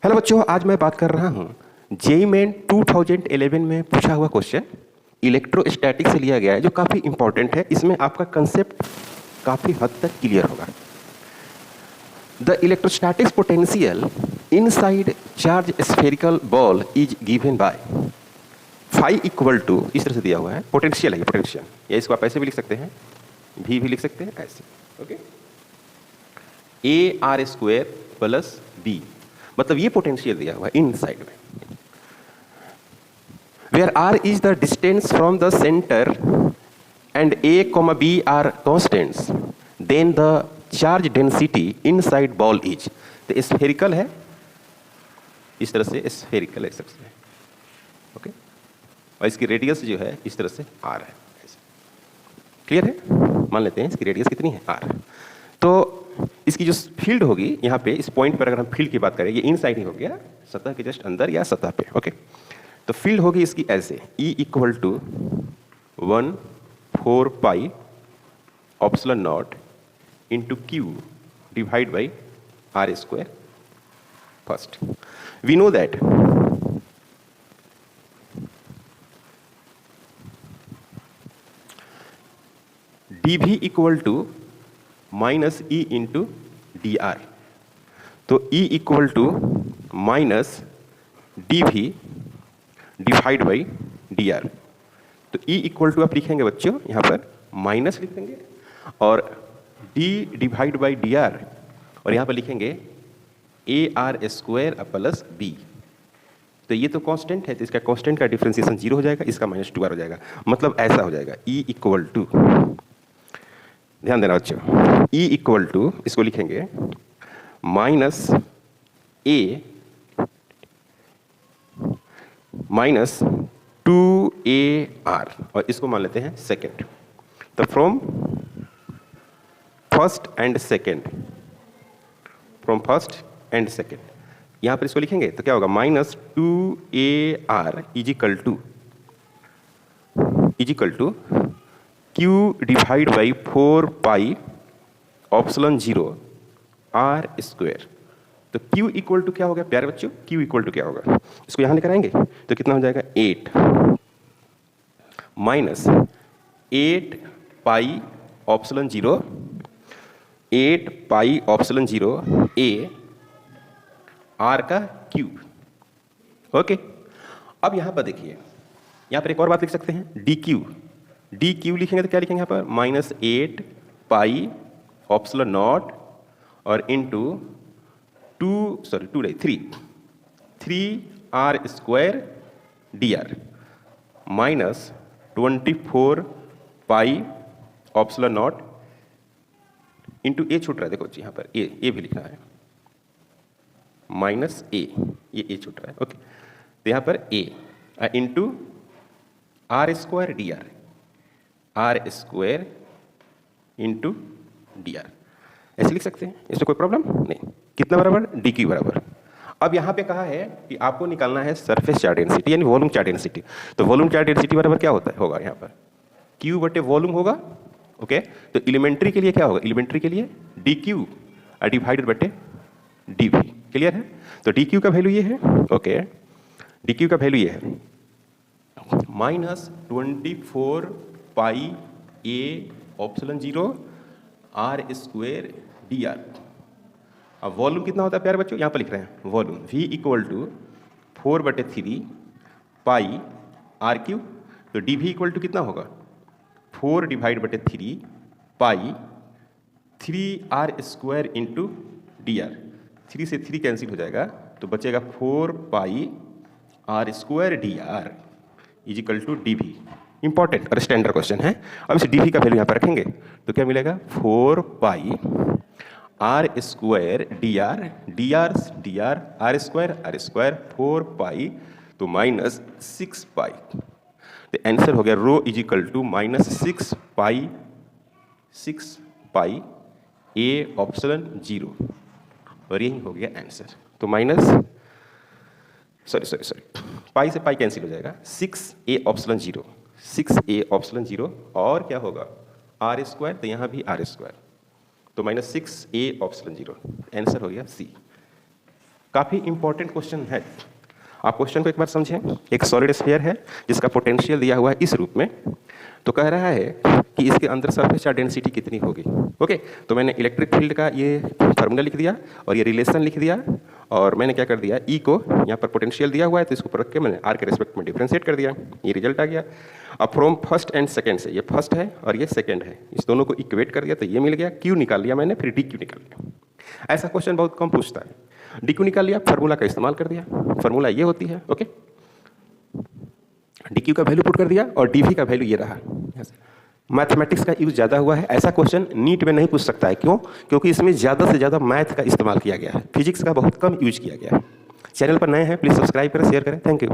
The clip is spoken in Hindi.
हेलो बच्चों, आज मैं बात कर रहा हूँ जेईई मेन 2011 में पूछा हुआ क्वेश्चन इलेक्ट्रोस्टैटिक से लिया गया है, जो काफ़ी इंपॉर्टेंट है। इसमें आपका कंसेप्ट काफ़ी हद तक क्लियर होगा। The electrostatics potential inside charge spherical ball is given by phi equal to, इस तरह से दिया हुआ है। पोटेंशियल है ये, पोटेंशियल, या इसको आप ऐसे भी लिख सकते हैं, भी लिख सकते हैं ऐसे, okay. A R square plus B, मतलब ये पोटेंशियल दिया हुआ है इनसाइड में। Where r is the distance from the center and a, b are constants, then the charge density inside ball is, तो स्फेरिकल है, इस तरह से स्फेरिकल लिख सकते हैं, ओके। और इसकी रेडियस जो है इस तरह से r है, क्लियर है। मान लेते हैं इसकी रेडियस कितनी है, r। तो इसकी जो फील्ड होगी यहाँ पे, इस पॉइंट पर अगर हम फील्ड की बात करें, ये इनसाइड ही हो गया, सतह के जस्ट अंदर या सतह पे, ओके। तो फील्ड होगी इसकी ऐसे, E equal to 1/4 pi epsilon naught into Q divide by R square. First we know that dv equal to minus E into D R. तो E equal to minus dv divide by D R. तो E इक्वल टू आप लिखेंगे बच्चों यहाँ पर माइनस लिख देंगे, और D divide by D R, और यहाँ पर लिखेंगे A R square plus B. तो ये तो कांस्टेंट है, तो इसका कांस्टेंट का डिफरेंशिएशन 0 हो जाएगा, इसका -2r हो जाएगा। मतलब ऐसा हो जाएगा E इक्वल टू, ध्यान देना बच्चों, E इक्वल टू इसको लिखेंगे माइनस ए माइनस 2AR, और इसको मान लेते हैं सेकेंड। तो from first and second, from first and second, यहाँ पर इसको लिखेंगे तो क्या होगा, -2AR equal to Q divide by 4 pi epsilon 0 R square. तो Q इक्वल टू क्या हो गया प्यारे बच्चों, Q इक्वल टू क्या होगा, इसको यहाँ लेकर आएंगे तो कितना हो जाएगा, 8 minus 8 pi epsilon 0, 8 pi epsilon 0 A R का क्यूब, ओके। अब यहाँ पर देखिए, यहाँ पर एक और बात लिख सकते हैं, डी क्यू लिखेंगे तो क्या लिखेंगे यहाँ पर, -8 पाई ऑप्सिलॉन नॉट और into 3 R square D R minus 24 pi epsilon naught into A छूट रहा है, देखो जी यहाँ पर ए भी लिखना है, माइनस ए, ये छूट रहा है, ओके। तो यहाँ पर A into R square D R square into D R, ऐसे लिख सकते हैं, इसमें कोई प्रॉब्लम नहीं। कितना बराबर, डी क्यू बराबर। अब यहाँ पे कहा है कि आपको निकालना है सरफेस चार्ज डेंसिटी यानी वॉल्यूम चार्ज डेंसिटी। तो वॉल्यूम चार्ज डेंसिटी बराबर क्या होगा यहाँ पर, क्यू बटे वॉल्यूम होगा, ओके। तो एलिमेंट्री के लिए क्या होगा, एलिमेंट्री के लिए डी क्यू डिवाइडेड बटे डी वी, क्लियर है। तो डी क्यू का वैल्यू ये है, ओके, डी क्यू का वैल्यू ये है -24 पाई ए ऑप्सिलॉन 0 आर स्क्वायर डी आर। अब वॉल्यूम कितना होता है प्यारे बच्चों, यहाँ पर लिख रहे हैं volume V equal to 4/3 pi R cube. तो डी वी इक्वल टू कितना होगा, 4 डिवाइड बटे 3 pi 3R square into D R. 3 से 3 कैंसिल हो जाएगा, तो बचेगा 4 pi R square D R equal to D V. Important और स्टैंडर्ड क्वेश्चन है। अब इस डी वी का वैल्यू यहाँ पर रखेंगे तो क्या मिलेगा, 4 pi R square D R R square 4 pi, तो -6 पाई। तो आंसर हो गया रो इजिकल टू -6 पाई ए ऑप्सिलॉन 0, और यही हो गया आंसर। तो सॉरी पाई से पाई कैंसिल हो जाएगा, 6A ऑप्सिलॉन 0 और क्या होगा आर स्क्वायर, तो यहाँ भी R स्क्वायर, तो -6A ऑप्सिलॉन 0, आंसर हो गया सी। काफ़ी इंपॉर्टेंट क्वेश्चन है। आप क्वेश्चन को एक बार समझें। एक सॉलिड स्फीयर है जिसका पोटेंशियल दिया हुआ है इस रूप में, तो कह रहा है कि इसके अंदर सरफेस चार्ज डेंसिटी कितनी होगी। ओके, तो मैंने इलेक्ट्रिक फील्ड का ये फार्मूला लिख दिया और ये रिलेशन लिख दिया, और मैंने क्या कर दिया, ई को यहाँ पर पोटेंशियल दिया हुआ है तो इसको ऊपर रख के मैंने आर के रेस्पेक्ट में डिफ्रेंशिएट कर दिया, ये रिजल्ट आ गया। अब फ्रॉम फर्स्ट एंड सेकंड से, ये फर्स्ट है और ये सेकंड है, इस दोनों को इक्वेट कर दिया तो ये मिल गया, क्यू निकाल लिया मैंने, फिर डी क्यू निकाल लिया। ऐसा क्वेश्चन बहुत कम पूछता है। डी क्यू निकाल लिया, फार्मूला का इस्तेमाल कर दिया, फार्मूला ये होती है। ओके, डी क्यू का वैल्यू पुट कर दिया और डी वी का वैल्यू ये रहा। मैथमेटिक्स का यूज ज़्यादा हुआ है, ऐसा क्वेश्चन नीट में नहीं पूछ सकता है। क्यों? क्योंकि इसमें ज़्यादा से ज़्यादा मैथ का इस्तेमाल किया गया है, फिजिक्स का बहुत कम यूज किया गया है। चैनल पर नए हैं प्लीज़ सब्सक्राइब करें, शेयर करें। Thank you.